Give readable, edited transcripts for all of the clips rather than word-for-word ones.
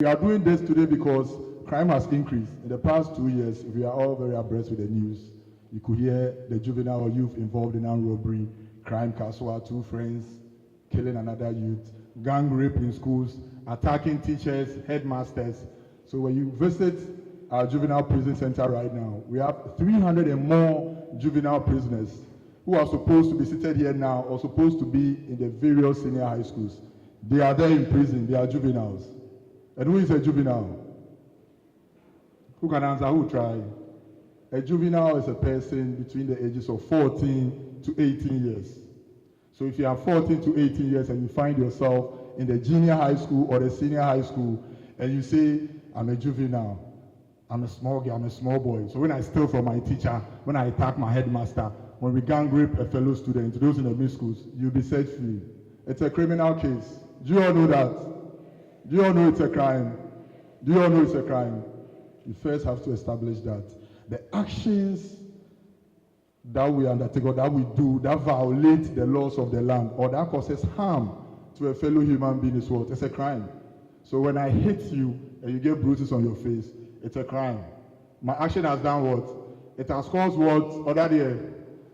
We are doing this today because crime has increased. In the past 2 years, we are all very abreast with the news. You could hear the juvenile or youth involved in armed robbery, crime, Kaswa, 2 friends killing another youth, gang rape in schools, attacking teachers, headmasters. So when you visit our juvenile prison center right now, we have 300 and more juvenile prisoners who are supposed to be seated here now or supposed to be in the various senior high schools. They are there in prison, they are juveniles. And who is a juvenile? Who can answer? Who try? A juvenile is a person between the ages of 14 to 18 years. So if you are 14 to 18 years and you find yourself in the junior high school or the senior high school and you say, I'm a juvenile, I'm a small girl, I'm a small boy. So when I steal from my teacher, when I attack my headmaster, when we gang rape a fellow student, those in the mid schools, you'll be set free. It's a criminal case. Do you all know that? Do you all know it's a crime? Do you all know it's a crime? You first have to establish that the actions that we undertake or that we do that violate the laws of the land or that causes harm to a fellow human being is what? It's a crime. So when I hit you and you get bruises on your face, it's a crime. My action has done what? It has caused what? Other day.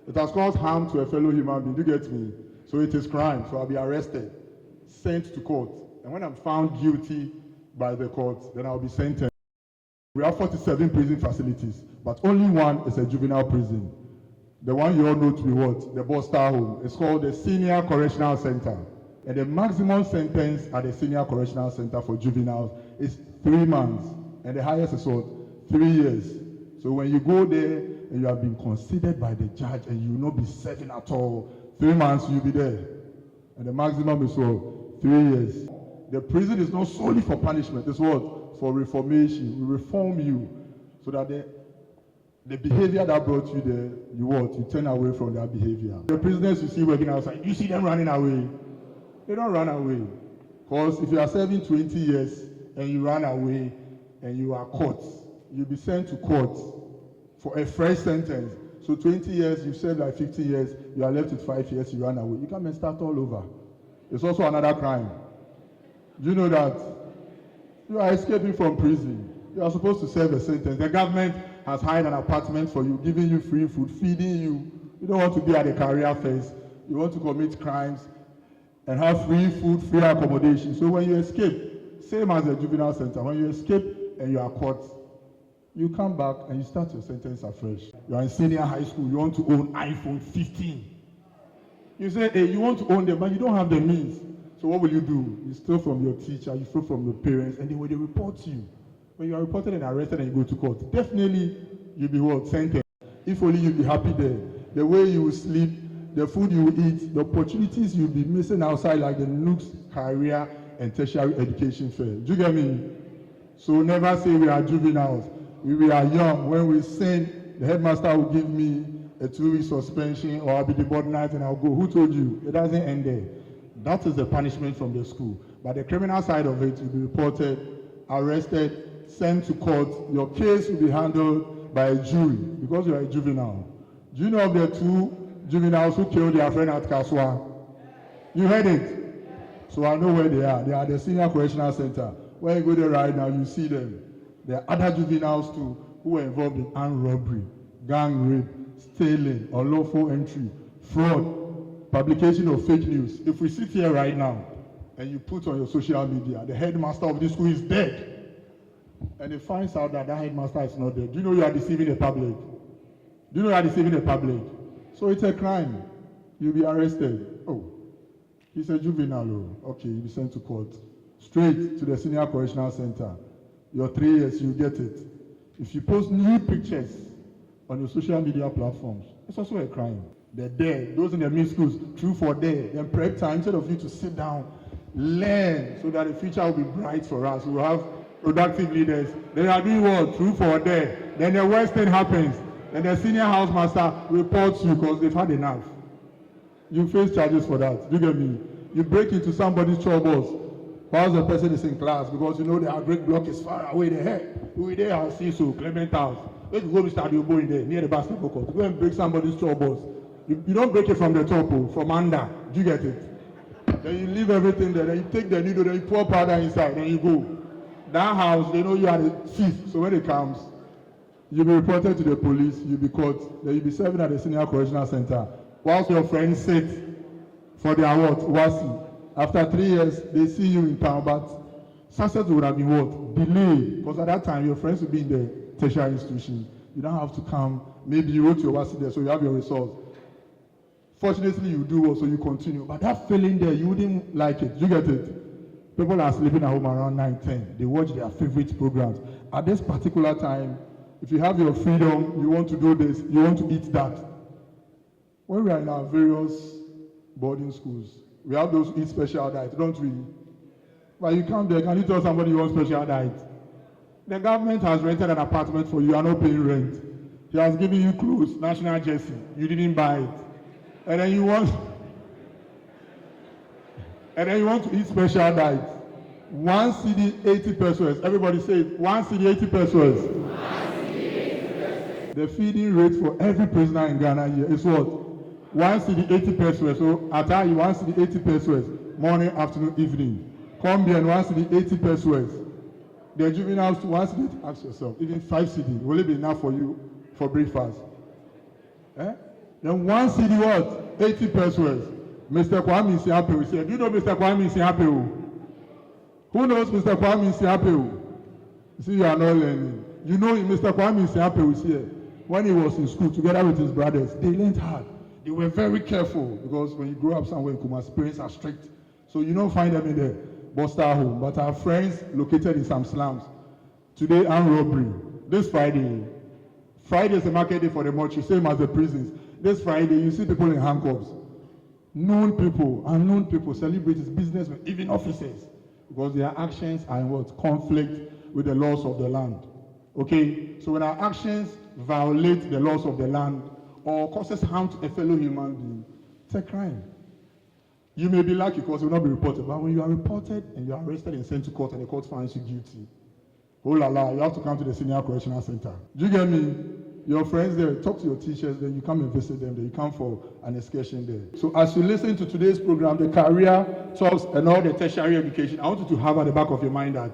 It has caused harm to a fellow human being. Do you get me? So it is crime. So I'll be arrested, sent to court. And when I'm found guilty by the court, then I'll be sentenced. We have 47 prison facilities, but only one is a juvenile prison. The one you all know to be what? The Boston Home. It's called the Senior Correctional Center. And the maximum sentence at the Senior Correctional Center for juveniles is 3 months. And the highest is what? 3 years. So when you go there and you have been considered by the judge and you will not be serving at all, 3 months you'll be there. And the maximum is what? 3 years. The prison is not solely for punishment. It's what? For reformation. We reform you so that the behavior that brought you there, you what? You turn away from that behavior. The prisoners you see working outside, you see them running away. They don't run away. Because if you are serving 20 years and you run away and you are caught, you'll be sent to court for a fresh sentence. So 20 years, you've served like 50 years, you are left with 5 years, you run away. You come and start all over. It's also another crime. Do you know that? You are escaping from prison. You are supposed to serve a sentence. The government has hired an apartment for you, giving you free food, feeding you. You don't want to be at the career phase. You want to commit crimes and have free food, free accommodation. So when you escape, same as the juvenile center, when you escape and you are caught, you come back and you start your sentence afresh. You are in senior high school, you want to own iPhone 15. You say, hey, you want to own them, but you don't have the means. So what will you do? You steal from your teacher, you steal from your parents, and then when they report you, when you are reported and arrested and you go to court, definitely you'll be what? Sentenced. If only you'll be happy there. The way you will sleep, the food you will eat, the opportunities you'll be missing outside, like the Nugs career and tertiary education fair. Do you get me? So never say we are juveniles. We are young. When we sin, the headmaster will give me a 2-week suspension, or I'll be debarred night and I'll go. Who told you? It doesn't end there. That is the punishment from the school. But the criminal side of it, you'll be reported, arrested, sent to court. Your case will be handled by a jury because you are a juvenile. Do you know of the 2 juveniles who killed their friend at Kaswa? You heard it? So I know where they are. They are at the Senior Correctional Center. When you go there right now, you see them. There are other juveniles too who were involved in armed robbery, gang rape, stealing, unlawful entry, fraud, publication of fake news. If we sit here right now and you put on your social media, the headmaster of this school is dead, and it finds out that headmaster is not dead, do you know you are deceiving the public? Do you know you are deceiving the public? So it's a crime. You'll be arrested. Oh, he's a juvenile. Oh. Okay, you'll be sent to court. Straight to the Senior Correctional Center. Your 3 years, you get it. If you post new pictures on your social media platforms, it's also a crime. They're there. Those in the mid schools, true for there. Then prep time, instead of you to sit down, learn, so that the future will be bright for us. We will have productive leaders. They are doing what? True for there. Then the worst thing happens. Then the senior housemaster reports you because they've had enough. You face charges for that. You get me? You break into somebody's troubles while the person is in class because you know the outbreak block is far away there. We there are see so Clement House. Let's go to Stadio in there near the basketball court. Go and break somebody's troubles. You don't break it from the top, from under. Do you get it? Then you leave everything there. Then you take the needle, then you pour powder inside, then you go. That house, they know you are the thief. So when it comes, you'll be reported to the police, you'll be caught, then you'll be serving at the senior correctional center. Whilst your friends sit for their what? Wasi. After 3 years, they see you in town, but success would have been what? Delayed. Because at that time, your friends will be in the tertiary institution. You don't have to come. Maybe you wrote your Wasi there, so you have your results. Fortunately, you do also, you continue. But that feeling there, you wouldn't like it. You get it? People are sleeping at home around 9, 10. They watch their favorite programs. At this particular time, if you have your freedom, you want to do this, you want to eat that. When we are in our various boarding schools, we have those who eat special diet, don't we? But you come there, can you tell somebody you want special diet? The government has rented an apartment for you, you are not paying rent. He has given you clothes, national jersey, you didn't buy it. And then you want to eat special diet. 1 CD 80 pesos. Everybody say it. 1 CD 80 pesos. 1 CD 80 pesos. The feeding rate for every prisoner in Ghana here is what? 1 CD 80 pesos. So at you 1 CD 80 pesos. Morning, afternoon, evening. Colombian 1 CD 80 pesos. The juveniles 1 CD. Ask yourself, even 5 CD will it be enough for you for breakfast? Then 1 CD what? 80 pesos. Mr. Kwame Nsiapeu said, do you know Mr. Kwame Nsiapeu? Who knows Mr. Kwame Nsiapeu? You see, you are not learning. You know Mr. Kwame Nsiapeu is here. When he was in school together with his brothers, they learned hard. They were very careful because when you grow up somewhere in Kumasi, parents are strict. So you don't find them in the Buster home. But our friends located in some slums. Today, armed robbery. This Friday. Friday is the market day for the mortuary, same as the prisons. This Friday, you see people in handcuffs. Known people, unknown people, celebrities, businessmen, even officers, because their actions are in what? Conflict with the laws of the land. Okay? So when our actions violate the laws of the land or causes harm to a fellow human being, it's a crime. You may be lucky because it will not be reported, but when you are reported and you are arrested and sent to court and the court finds you guilty, oh la la, you have to come to the senior correctional center. Do you get me? Your friends there, talk to your teachers, then you come and visit them, then you come for an excursion there. So as you listen to today's program, the career talks and all the tertiary education, I want you to have at the back of your mind that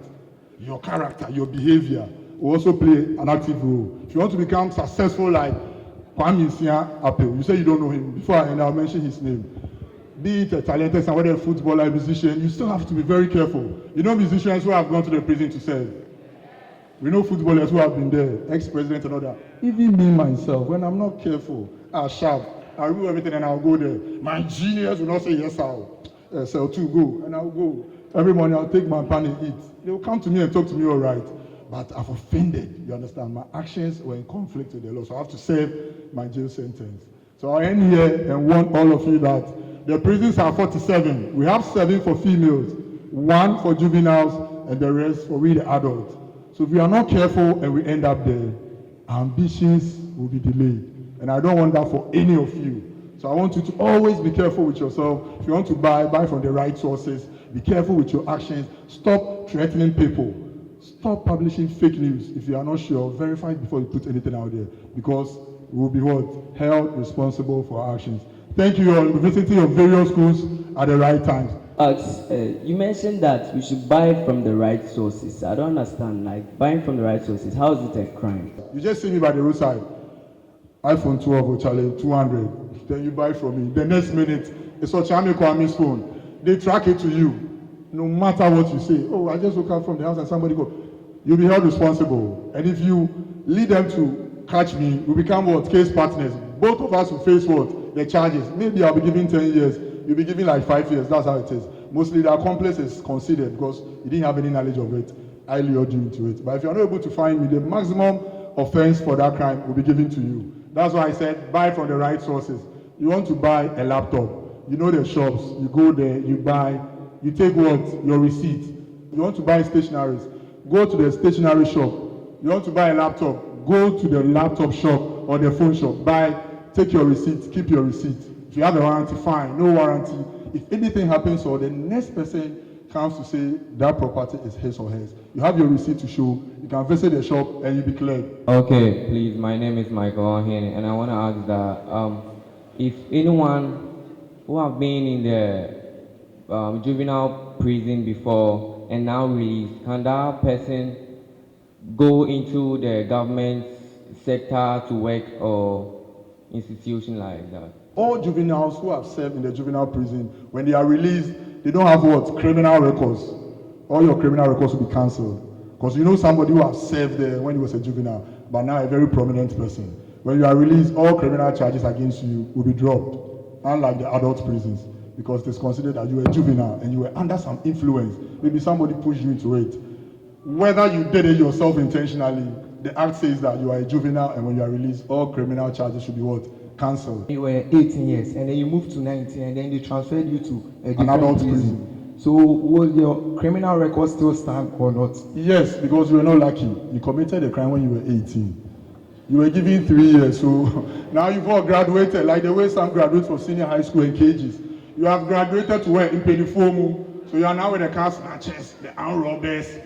your character, your behavior will also play an active role. If you want to become successful like Kwame Nsiapeu, you say you don't know him, before I end, I'll mention his name. Be it a talented somebody, a footballer, a musician, you still have to be very careful. You know musicians who have gone to the prison to serve. We know footballers who have been there, ex-president and all that. Even me, myself, when I'm not careful, I'll shout, I'll do everything and I'll go there. My genius will not say, yes, I'll sell two, go. And I'll go. Every morning I'll take my pan and eat. They will come to me and talk to me all right. But I've offended, you understand? My actions were in conflict with the law, so I have to serve my jail sentence. So I end here and warn all of you that the prisons are 47. We have 7 for females, 1 for juveniles, and the rest for we the adults. So if we are not careful and we end up there, our ambitions will be delayed. And I don't want that for any of you. So I want you to always be careful with yourself. If you want to buy from the right sources. Be careful with your actions. Stop threatening people. Stop publishing fake news. If you are not sure, verify it before you put anything out there. Because we will be what? Held responsible for our actions. Thank you all for visiting your various schools at the right times. You mentioned that we should buy from the right sources. I don't understand, like buying from the right sources. How is it a crime? You just see me by the roadside, iPhone 12 or challenge 200. Then you buy from me. The next minute, it's Ochame Kwame's phone. They track it to you. No matter what you say. Oh, I just woke up from the house and somebody go. You'll be held responsible. And if you lead them to catch me, we become what? Case partners. Both of us will face what? The charges. Maybe I'll be given 10 years. You'll be given like 5 years. That's how it is. Mostly the accomplice is considered because you didn't have any knowledge of it. I lured you into it. But if you're not able to find me, the maximum offense for that crime will be given to you. That's why I said buy from the right sources. You want to buy a laptop. You know the shops. You go there, you buy. You take what? Your receipt. You want to buy stationaries. Go to the stationery shop. You want to buy a laptop. Go to the laptop shop or the phone shop. Buy. Take your receipt. Keep your receipt. If you have a warranty, fine. No warranty. If anything happens or the next person comes to say that property is his or hers, you have your receipt to show. You can visit the shop and you'll be cleared. Okay, please. My name is Michael Ohen, and I want to ask that if anyone who have been in the juvenile prison before and now released, can that person go into the government sector to work or institution like that? All juveniles who have served in the juvenile prison, when they are released, they don't have what? Criminal records. All your criminal records will be cancelled. Because you know somebody who has served there when he was a juvenile, but now a very prominent person. When you are released, all criminal charges against you will be dropped, unlike the adult prisons, because it's considered that you were a juvenile and you were under some influence. Maybe somebody pushed you into it. Whether you did it yourself intentionally, the act says that you are a juvenile, and when you are released, all criminal charges should be what? Cancelled. You were 18 years, and then you moved to 19, and then they transferred you to a An adult prison. So will your criminal record still stand or not? Yes, because you were not lucky. You committed a crime when you were 18. You were given 3 years, so now you've all graduated, like the way some graduates from senior high school and KGs. You have graduated to where? In Penifomu. So you are now with the car snatchers, the armed robbers,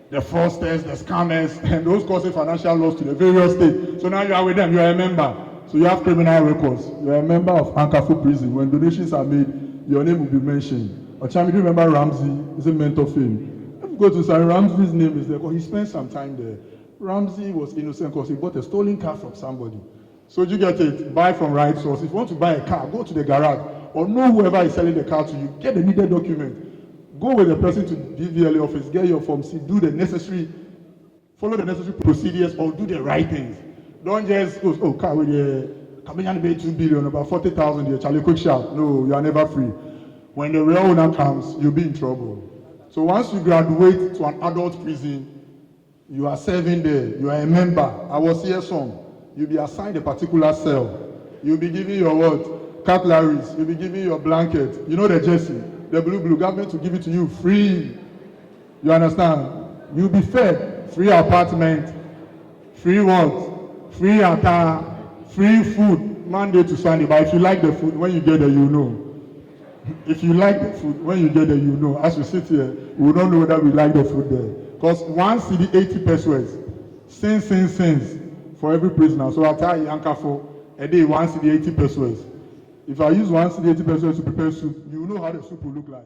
the fraudsters, the scammers, and those causing financial loss to the various states. So now you are with them, you are a member. So you have criminal records. You are a member of Ankafo prison. When donations are made, your name will be mentioned. Ochami, do you remember Ramsey? He's a mentor fame. If you go to San Ramsey's name is there because he spent some time there. Ramsey was innocent because he bought a stolen car from somebody. So you get it, buy from right source. If you want to buy a car, go to the garage or know whoever is selling the car to you, get the needed document. Go with the person to DVLA office, get your form C, do the necessary, follow the necessary procedures or do the right things. Don't just go, oh, car with the Kamenya pay 2 billion, about 40,000 here, Charlie, quick shout. No, you are never free. When the real owner comes, you'll be in trouble. So once you graduate to an adult prison, you are serving there, you are a member. I was here some. You'll be assigned a particular cell. You'll be given your what? Cutleries. You'll be given your blanket. You know the jersey, the blue government will give it to you free. You understand? You'll be fed free apartment, free what? Free attire, free food, Monday to Sunday. But if you like the food, when you get there, you know. If you like the food, when you get there, you know. As we sit here, we don't know whether we like the food there. Because 1 cedi 80 pesos, since for every prisoner. So I tell you, Ankafo, a day 1 cedi 80 pesos. If I use 1 cedi 80 pesos to prepare soup, you know how the soup will look like.